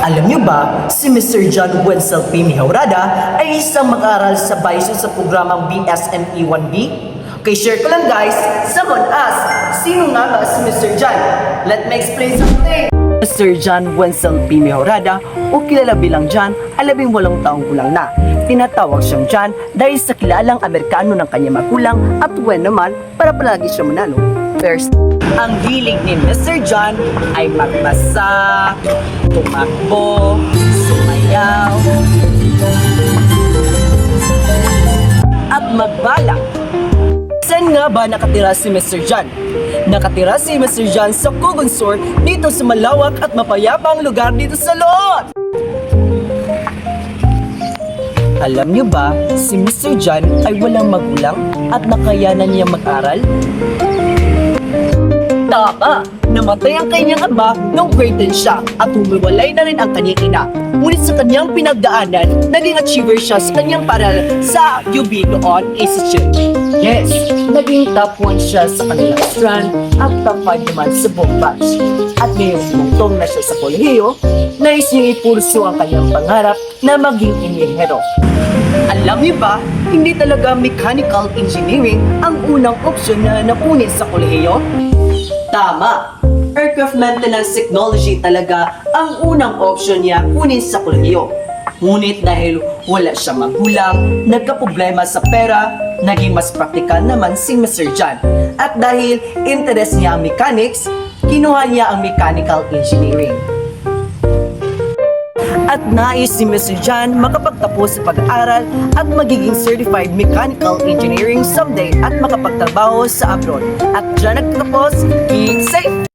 Alam niyo ba, si Mr. John Wenzel P. Mijaurada ay isang mag-aaral sa Bison sa programang BSME 1B? Okay, share ko lang guys, someone asked, sino nga ba si Mr. John? Let me explain something. Mr. John Wenzel P. Mijaurada o kilala bilang John ay 18 taong gulang na. Tinatawag siyang John dahil sa kilalang Amerikano ng kanyang magulang at when naman para palagi siya manalo. First, ang hilig ni Mr. John ay magbasa, tumakbo, sumayaw, at magbalak. Saan nga ba nakatira si Mr. John? Nakatira si Mr. John sa Kugunsur dito sa malawak at mapayapang lugar dito sa Loot. Alam niyo ba, si Mr. John ay walang magulang at nakayanan niya mag-aral? Tama! Namatay ang kanyang ama nung grade 10 siya at humiwalay na rin ang kanyang ina. Ngunit sa kanyang pinagdaanan, naging achiever siya sa kanyang paral sa UB noon, Institute. Yes, naging top 1 siya sa kanilang strand at top 5 naman sa buong batch. At ngayong bumugtong na siya sa kolehiyo, nais niyang ipurso ang kanyang pangarap na maging inhinyero. Alam niyo ba, hindi talaga mechanical engineering ang unang opsyon na nakunin sa kolehiyo? Tama! Aircraft maintenance technology talaga ang unang option niya kunin sa kolehiyo. Ngunit dahil wala siya magulang, nagkaproblema sa pera, naging mas praktikal naman si Mr. John. At dahil interest niya ang mechanics, kinuha niya ang mechanical engineering. At nais si Mr. John makapagtapos sa pag-aaral at magiging certified mechanical engineering someday at makapagtrabaho sa abroad. At dyan nagtatapos, keep safe!